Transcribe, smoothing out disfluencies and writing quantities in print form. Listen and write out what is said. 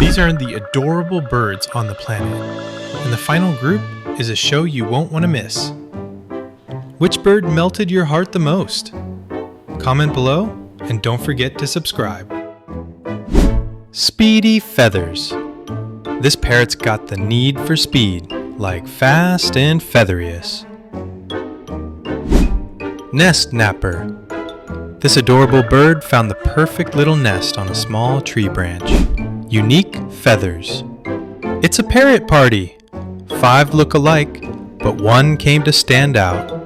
These are the adorable birds on the planet, and the final group is a show you won't want to miss. Which bird melted your heart the most? Comment below, and don't forget to subscribe. Speedy Feathers. This parrot's got the need for speed, like Fast and Featheriest. Nest Napper. This adorable bird found the perfect little nest on a small tree branch. Unique feathers. It's a parrot party. 5 look alike, but one came to stand out.